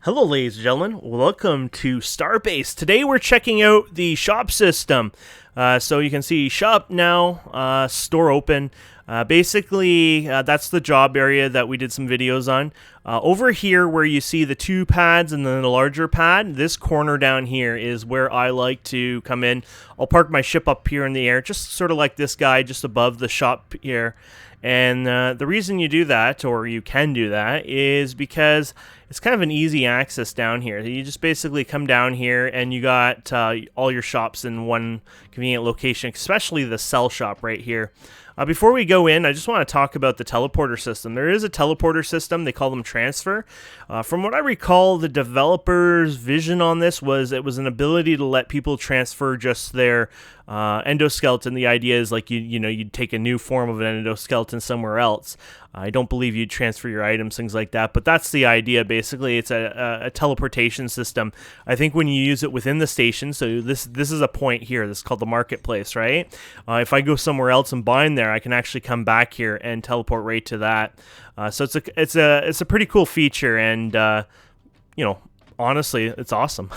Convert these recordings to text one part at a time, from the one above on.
Hello, ladies and gentlemen. Welcome to Starbase. Today we're checking out the shop system. So you can see shop now, store open. Basically, that's the job area that we did some videos on. Over here where you see the two pads and then the larger pad, this corner down here is where I like to come in. I'll park my ship up here in the air, just sort of like this guy just above the shop here. And the reason you do that, or you can do that, is because it's kind of an easy access down here. You just basically come down here and you got all your shops in one convenient location, especially the sell shop right here. Before we go in, I just want to talk about the teleporter system. There is a teleporter system. They call them transfer. From what I recall, the developer's vision on this was it was an ability to let people transfer just their endoskeleton. The idea is like you'd take a new form of an endoskeleton somewhere else. I don't believe you'd transfer your items, things like that, but that's the idea. Basically, it's a teleportation system. I think when you use it within the station, so this is a point here. This is called the marketplace, right? If I go somewhere else and bind there, I can actually come back here and teleport right to that. So it's a pretty cool feature, and honestly, it's awesome.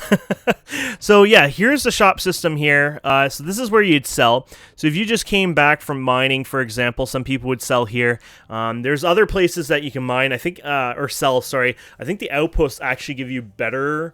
So yeah, here's the shop system here. So this is where you'd sell. So if you just came back from mining, for example, some people would sell here. There's other places that you can mine, I think, or sell, sorry. I think the outposts actually give you better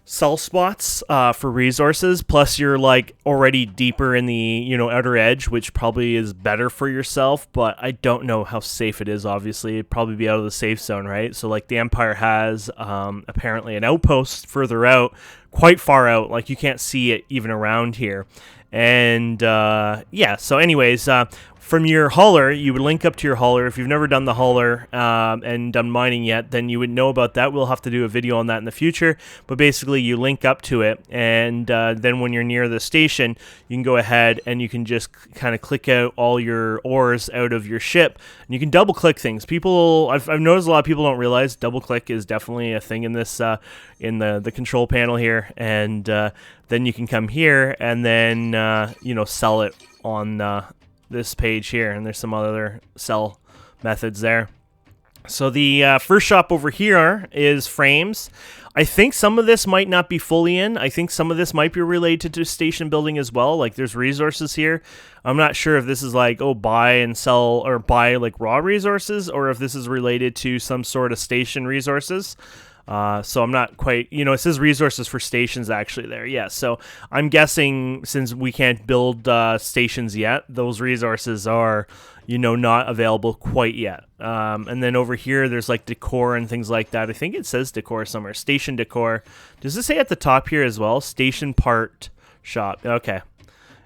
sell spots for resources, plus you're like already deeper in the outer edge, which probably is better for yourself, but I don't know how safe it is. Obviously it'd probably be out of the safe zone, right? So like the Empire has apparently an outpost further out, quite far out, like you can't see it even around here. And yeah, so anyways, from your hauler, you would link up to your hauler. If you've never done the hauler and done mining yet, then you would know about that. We'll have to do a video on that in the future. But basically, you link up to it, and then when you're near the station, you can go ahead and you can just kind of click out all your ores out of your ship. And you can double-click things. I've noticed a lot of people don't realize double-click is definitely a thing in this in the control panel here. And then you can come here and then sell it on this page here, and there's some other sell methods there. So the first shop over here is frames. I think some of this might not be fully in. I think some of this might be related to station building as well. Like there's resources here. I'm not sure if this is like, buy and sell, or buy like raw resources, or if this is related to some sort of station resources. So I'm not quite, it says resources for stations actually there. Yeah, so I'm guessing since we can't build stations yet, those resources are, not available quite yet. And then over here, there's like decor and things like that. I think it says decor somewhere. Station decor. Does it say at the top here as well? Station part shop. Okay.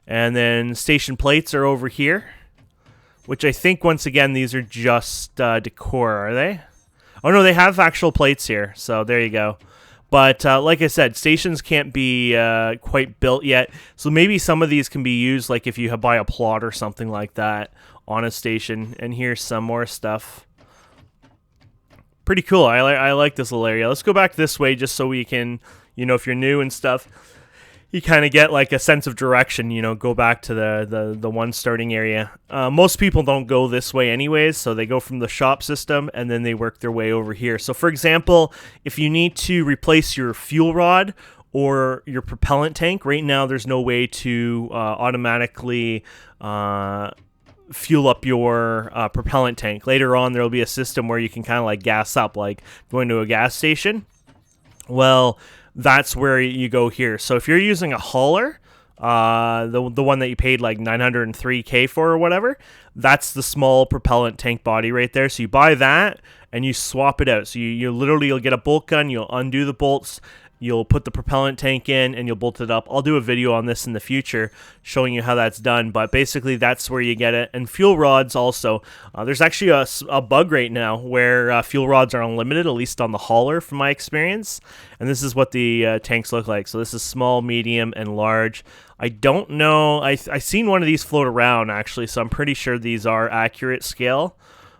And then station plates are over here, which I think, once again, these are just decor, are they? Oh, no, they have actual plates here, so there you go. But like I said, stations can't be quite built yet, so maybe some of these can be used, like if you buy a plot or something like that on a station. And here's some more stuff. Pretty cool. I like this little area. Let's go back this way just so we can, if you're new and stuff, you kind of get like a sense of direction, go back to the one starting area. Most people don't go this way anyways, so they go from the shop system and then they work their way over here. So for example, if you need to replace your fuel rod or your propellant tank, right now there's no way to automatically fuel up your propellant tank. Later on, there'll be a system where you can kind of like gas up, like going to a gas station. Well, that's where you go here. So if you're using a hauler, the one that you paid like 903K for or whatever, that's the small propellant tank body right there. So you buy that and you swap it out. So you'll get a bolt gun, you'll undo the bolts, you'll put the propellant tank in, and you'll bolt it up. I'll do a video on this in the future showing you how that's done, but basically that's where you get it. And fuel rods also. There's actually a bug right now where fuel rods are unlimited, at least on the hauler from my experience. And this is what the tanks look like. So this is small, medium, and large. I don't know. I seen one of these float around, actually, so I'm pretty sure these are accurate scale,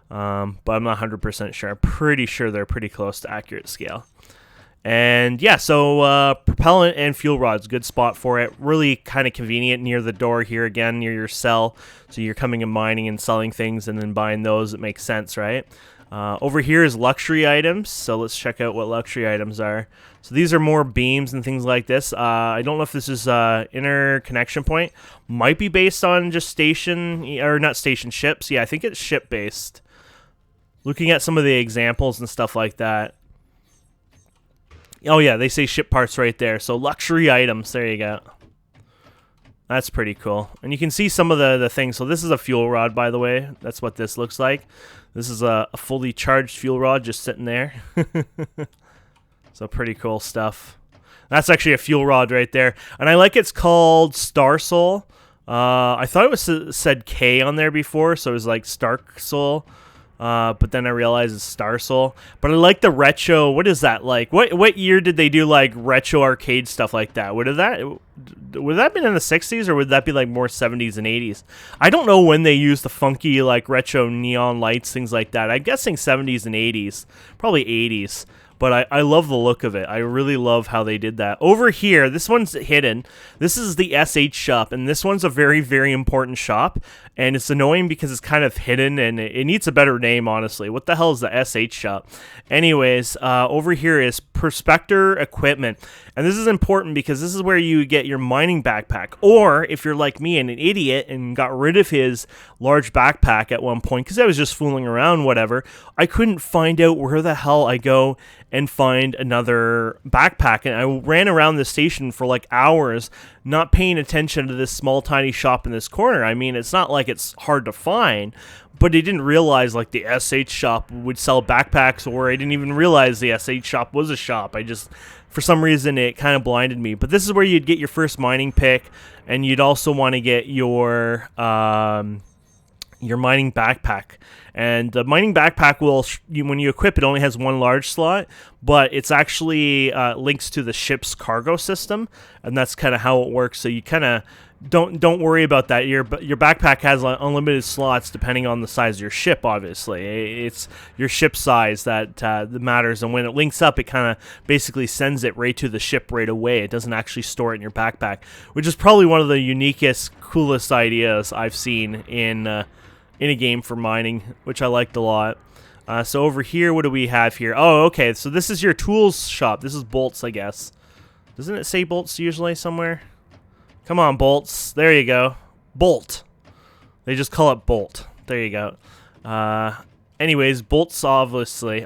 but I'm not 100% sure. I'm pretty sure they're pretty close to accurate scale. And yeah, so propellant and fuel rods, good spot for it. Really kind of convenient near the door here again, near your cell. So you're coming and mining and selling things and then buying those. It makes sense, right? Over here is luxury items, so let's check out what luxury items are. So these are more beams and things like this. I don't know if this is interconnection point. Might be based on just station, or not station, ships. Yeah, I think it's ship based. Looking at some of the examples and stuff like that. Oh yeah, they say ship parts right there. So luxury items, there you go. That's pretty cool. And you can see some of the things. So this is a fuel rod, by the way. That's what this looks like. This is a fully charged fuel rod just sitting there. So pretty cool stuff. That's actually a fuel rod right there. And I like it's called Star Soul. I thought it was said K on there before, so it was like Stark Soul. But then I realized it's Star Soul. But I like the retro. What is that like? What year did they do like retro arcade stuff like that? Would that have been in the 60s, or would that be like more 70s and 80s? I don't know when they used the funky like retro neon lights, things like that. I'm guessing 70s and 80s, probably 80s. But I love the look of it. I really love how they did that. Over here, this one's hidden. This is the SH shop, and this one's a very, very important shop. And it's annoying because it's kind of hidden, and it needs a better name, honestly. What the hell is the SH shop? Anyways, over here is Prospector Equipment. And this is important because this is where you get your mining backpack. Or, if you're like me and an idiot and got rid of his large backpack at one point, because I was just fooling around, whatever, I couldn't find out where the hell I go and find another backpack. And I ran around the station for like hours, not paying attention to this small tiny shop in this corner. I mean, it's not like it's hard to find, but I didn't realize like the SH shop would sell backpacks, or I didn't even realize the SH shop was a shop. I just, for some reason, it kind of blinded me. But this is where you'd get your first mining pick, and you'd also want to get your mining backpack. And the mining backpack will, when you equip it, only has one large slot, but it's actually links to the ship's cargo system, and that's kind of how it works. So you kind of don't worry about that. Your backpack has unlimited slots depending on the size of your ship. Obviously, it's your ship size that matters, and when it links up, it kind of basically sends it right to the ship right away. It doesn't actually store it in your backpack, which is probably one of the uniquest, coolest ideas I've seen in a game for mining, which I liked a lot. So over here, what do we have here? Oh, okay, so this is your tools shop. This is bolts, I guess. Doesn't it say bolts usually somewhere? Come on, bolts. There you go. Bolt. They just call it bolt. There you go. Anyways, bolts, obviously,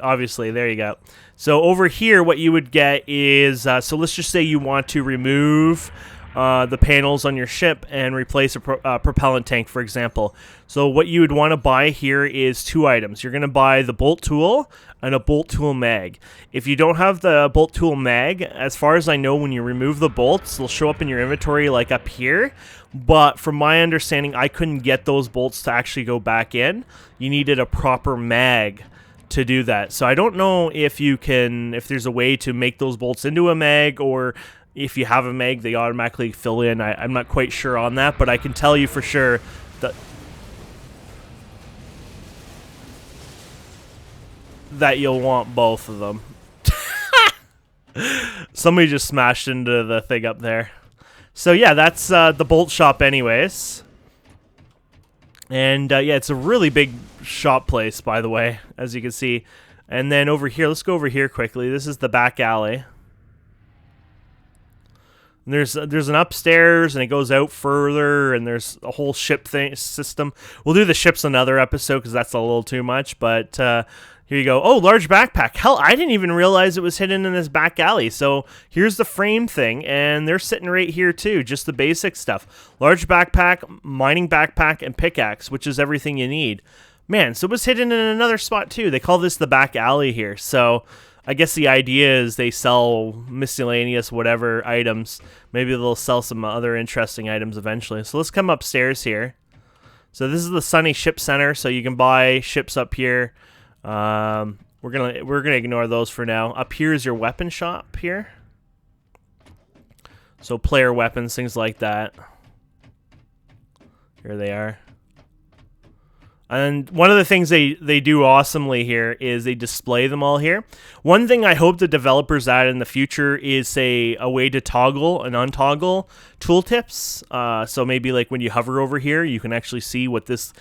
there you go. So over here, what you would get is, so let's just say you want to remove the panels on your ship and replace a propellant tank, for example. So what you would want to buy here is two items. You're going to buy the bolt tool and a bolt tool mag. If you don't have the bolt tool mag, as far as I know, when you remove the bolts, they'll show up in your inventory like up here. But from my understanding, I couldn't get those bolts to actually go back in. You needed a proper mag to do that. So I don't know if there's a way to make those bolts into a mag, or if you have a mag, they automatically fill in. I'm not quite sure on that, but I can tell you for sure that you'll want both of them. Somebody just smashed into the thing up there. So yeah, that's the bolt shop anyways. And yeah, it's a really big shop place, by the way, as you can see. And then over here, let's go over here quickly. This is the back alley. There's an upstairs, and it goes out further, and there's a whole ship system. We'll do the ships another episode because that's a little too much. But here you go. Oh, large backpack. Hell, I didn't even realize it was hidden in this back alley. So here's the frame thing, and they're sitting right here too. Just the basic stuff. Large backpack, mining backpack, and pickaxe, which is everything you need. Man, so it was hidden in another spot too. They call this the back alley here. So I guess the idea is they sell miscellaneous whatever items. Maybe they'll sell some other interesting items eventually. So let's come upstairs here. So this is the Sunny Ship Center, so you can buy ships up here. We're gonna ignore those for now. Up here is your weapon shop here. So player weapons, things like that. Here they are. And one of the things they do awesomely here is they display them all here. One thing I hope the developers add in the future is, say, a way to toggle and untoggle tooltips. So maybe like when you hover over here, you can actually see what this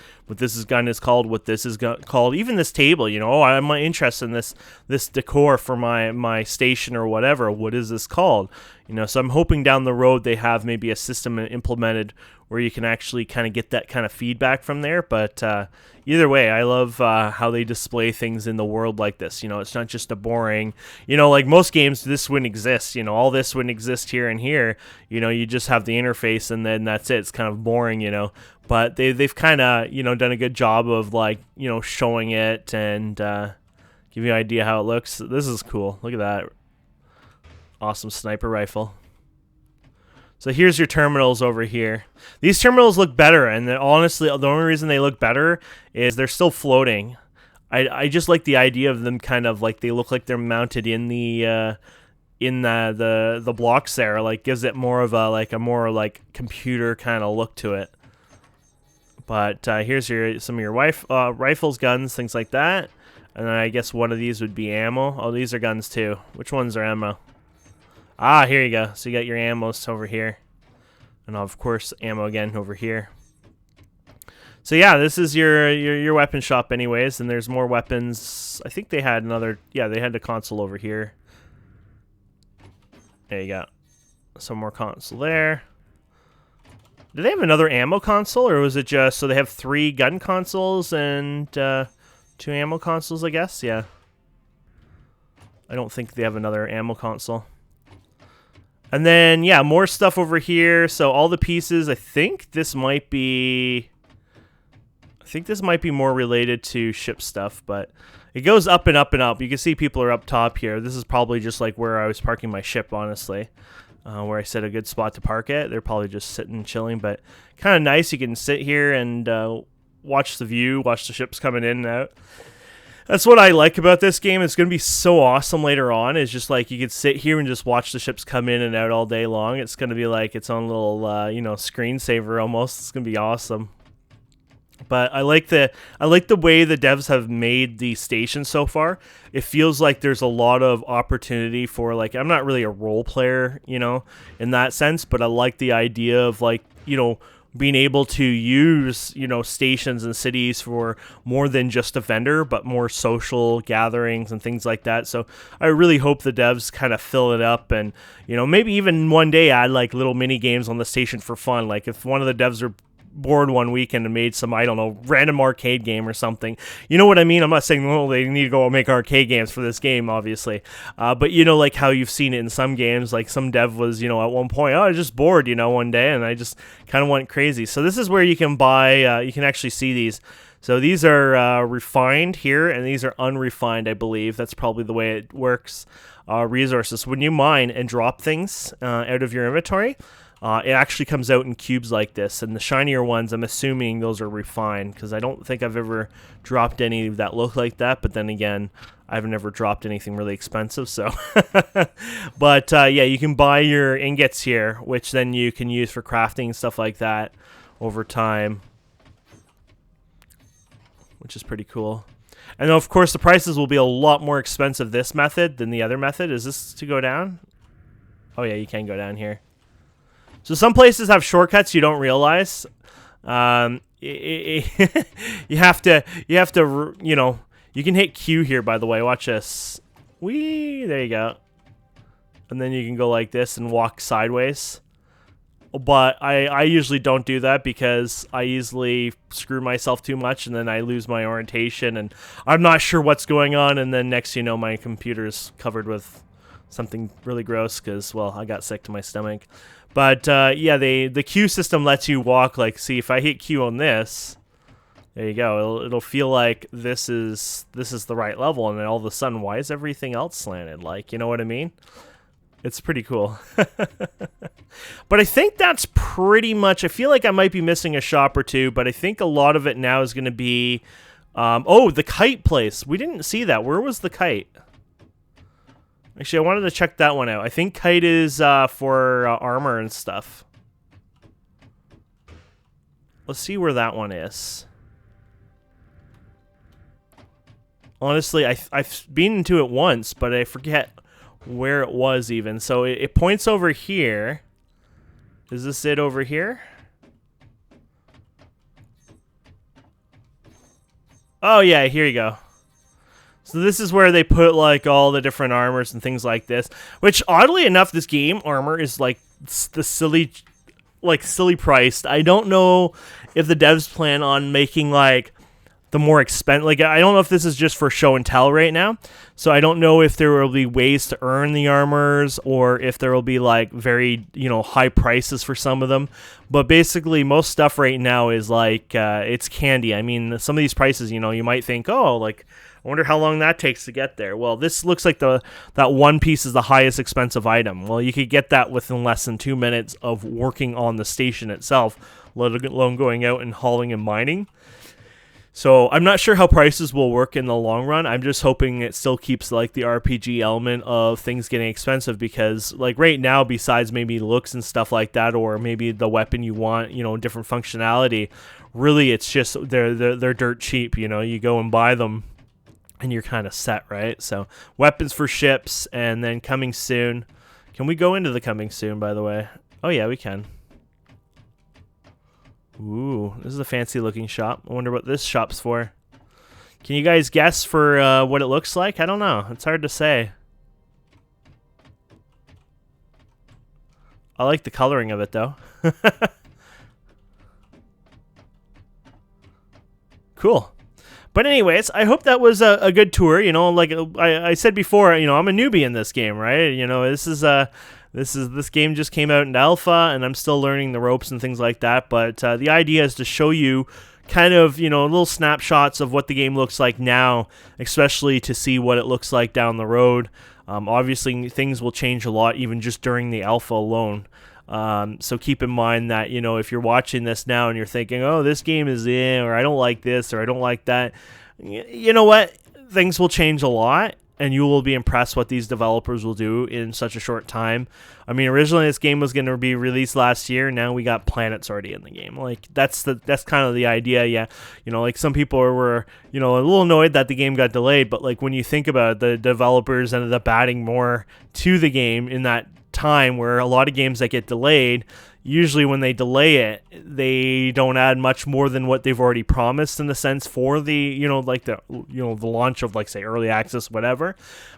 gun is called, what this is called, even this table. You know, oh, I'm interested in this decor for my station or whatever. What is this called? You know, so I'm hoping down the road they have maybe a system implemented where you can actually kind of get that kind of feedback from there. But either way, I love how they display things in the world like this. You know, it's not just a boring, you know, like most games, this wouldn't exist. You know, all this wouldn't exist here and here. You know, you just have the interface and then that's it. It's kind of boring, you know. But they've kind of, you know, done a good job of, like, you know, showing it and give you an idea how it looks. This is cool. Look at that. Awesome sniper rifle. So here's your terminals over here. These terminals look better, and honestly, the only reason they look better is they're still floating. I just like the idea of them kind of like they look like they're mounted in the blocks there. Like gives it more of a more computer kind of look to it. But here's some of your rifles, guns, things like that. And then I guess one of these would be ammo. Oh, these are guns too. Which ones are ammo? Ah, here you go. So you got your ammos over here. And of course, ammo again over here. So yeah, this is your weapon shop anyways. And there's more weapons. I think they had another... Yeah, they had the console over here. There you go. Some more console there. Did they have another ammo console? Or was it just... So they have 3 gun consoles and 2 ammo consoles, I guess? Yeah. I don't think they have another ammo console. And then, yeah, more stuff over here. So all the pieces, I think this might be more related to ship stuff, but it goes up and up and up. You can see people are up top here. This is probably just like where I was parking my ship, honestly, where I set a good spot to park it. They're probably just sitting, chilling, but kind of nice. You can sit here and watch the view, watch the ships coming in and out. That's what I like about this game. It's going to be so awesome later on. It's just like you could sit here and just watch the ships come in and out all day long. It's going to be like its own little, you know, screensaver almost. It's going to be awesome. But I like the way the devs have made the station so far. It feels like there's a lot of opportunity for, like, I'm not really a role player, you know, in that sense, but I like the idea of, like, you know, being able to use, you know, stations and cities for more than just a vendor, but more social gatherings and things like that. So I really hope the devs kind of fill it up and, you know, maybe even one day add like little mini games on the station for fun. Like if one of the devs are bored one weekend and made some, I don't know, random arcade game or something. You know what I mean? I'm not saying, well, they need to go make arcade games for this game, obviously. But, you know, like how you've seen it in some games, like some dev was, you know, at one point, oh, I was just bored, you know, one day, and I just kind of went crazy. So this is where you can buy, you can actually see these. So these are refined here, and these are unrefined, I believe. That's probably the way it works. Resources. When you mine and drop things out of your inventory, it actually comes out in cubes like this, and the shinier ones, I'm assuming those are refined, because I don't think I've ever dropped any that look like that, but then again, I've never dropped anything really expensive, so. But, yeah, you can buy your ingots here, which then you can use for crafting and stuff like that over time, which is pretty cool. And, of course, the prices will be a lot more expensive this method than the other method. Is this to go down? Oh, yeah, you can go down here. So some places have shortcuts you don't realize. You have to, you know, you can hit Q here, by the way. Watch this. Whee! There you go. And then you can go like this and walk sideways. But I usually don't do that because I easily screw myself too much and then I lose my orientation and I'm not sure what's going on. And then next, you know, my computer's covered with something really gross because, well, I got sick to my stomach. But, yeah, the Q system lets you walk, like, see, if I hit Q on this, there you go. It'll feel like this is the right level, and then all of a sudden, why is everything else slanted? Like, you know what I mean? It's pretty cool. But I think that's pretty much, I feel like I might be missing a shop or two, but I think a lot of it now is going to be, oh, the kite place. We didn't see that. Where was the kite? Actually, I wanted to check that one out. I think kite is for armor and stuff. Let's see where that one is. Honestly, I've been into it once, but I forget where it was even. So it points over here. Is this it over here? Oh yeah, here you go. So this is where they put like all the different armors and things like this. Which oddly enough, this game armor is like the silly priced. I don't know if the devs plan on making like the more expensive. Like I don't know if this is just for show and tell right now. So I don't know if there will be ways to earn the armors or if there will be like very high prices for some of them. But basically, most stuff right now is like it's candy. I mean, some of these prices, you might think, oh, like I wonder how long that takes to get there. Well, this looks like that one piece is the highest expensive item. Well, you could get that within less than 2 minutes of working on the station itself, let alone going out and hauling and mining. So I'm not sure how prices will work in the long run. I'm just hoping it still keeps like the RPG element of things getting expensive, because like right now, besides maybe looks and stuff like that, or maybe the weapon you want, different functionality, really it's just they're dirt cheap. You go and buy them and you're kind of set, right? So weapons for ships, and then coming soon. Can we go into the coming soon, by the way? Oh yeah, we can. Ooh, this is a fancy looking shop. I wonder what this shop's for. Can you guys guess for what it looks like? I don't know. It's hard to say. I like the coloring of it though. Cool. But anyways, I hope that was a good tour. Like I said before, I'm a newbie in this game, right? This game just came out in alpha, and I'm still learning the ropes and things like that. But the idea is to show you kind of, little snapshots of what the game looks like now, especially to see what it looks like down the road. Obviously, things will change a lot even just during the alpha alone. So keep in mind that, if you're watching this now and you're thinking, oh, this game is in, or I don't like this, or I don't like that, you know what? Things will change a lot, and you will be impressed what these developers will do in such a short time. I mean, originally this game was going to be released last year. Now we got planets already in the game. Like that's kind of the idea. Yeah, like some people were a little annoyed that the game got delayed, but like when you think about it, the developers ended up adding more to the game in that time, where a lot of games that get delayed, usually when they delay it, they don't add much more than what they've already promised in a sense for the the launch of like say early access, whatever.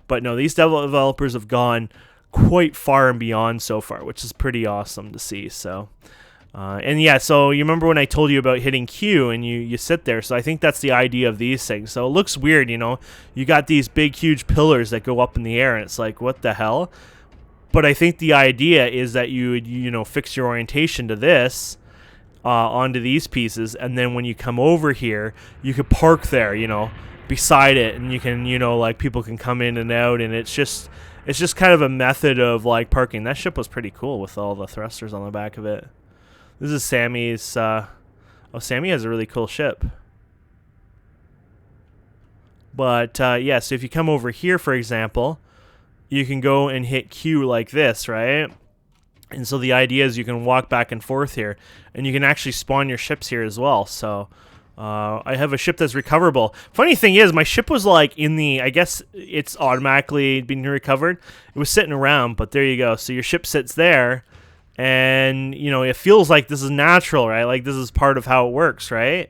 But no, these developers have gone quite far and beyond so far, which is pretty awesome to see. So and yeah, so you remember when I told you about hitting Q and you sit there? So I think that's the idea of these things. So it looks weird, you got these big huge pillars that go up in the air, and it's like, what the hell? But I think the idea is that you would, fix your orientation to this, onto these pieces, and then when you come over here, you could park there, beside it, and you can, like people can come in and out, and it's just kind of a method of like parking. That ship was pretty cool with all the thrusters on the back of it. This is Sammy's. Oh, Sammy has a really cool ship. But yeah, so if you come over here, for example, you can go and hit Q like this, right? And so the idea is you can walk back and forth here, and you can actually spawn your ships here as well. So I have a ship that's recoverable. Funny thing is, my ship was like in the, I guess it's automatically being recovered. It was sitting around, but there you go. So your ship sits there, and it feels like this is natural, right? Like this is part of how it works, right?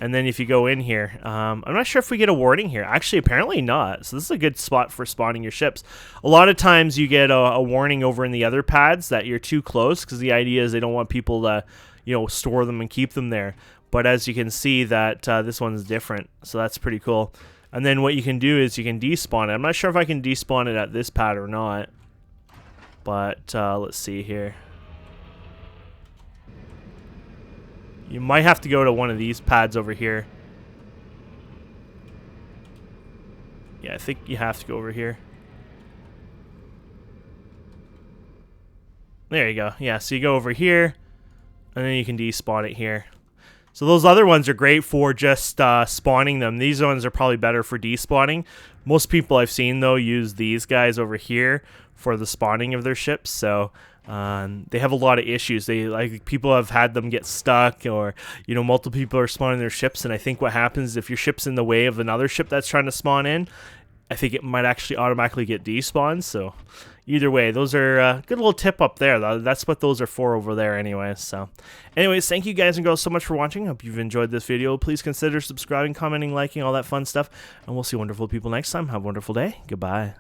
And then if you go in here, I'm not sure if we get a warning here. Actually, apparently not. So this is a good spot for spawning your ships. A lot of times you get a warning over in the other pads that you're too close, because the idea is they don't want people to, store them and keep them there. But as you can see that this one's different. So that's pretty cool. And then what you can do is you can despawn it. I'm not sure if I can despawn it at this pad or not. But let's see here. You might have to go to one of these pads over here. Yeah, I think you have to go over here. There you go. Yeah, so you go over here, and then you can despawn it here. So those other ones are great for just spawning them. These ones are probably better for despawning. Most people I've seen, though, use these guys over here for the spawning of their ships. So they have a lot of issues. People have had them get stuck, or multiple people are spawning their ships. And I think what happens if your ship's in the way of another ship that's trying to spawn in, I think it might actually automatically get despawned. So either way, those are a good little tip up there. That's what those are for over there anyways. So anyways, thank you guys and girls so much for watching. Hope you've enjoyed this video. Please consider subscribing, commenting, liking, all that fun stuff. And we'll see wonderful people next time. Have a wonderful day. Goodbye.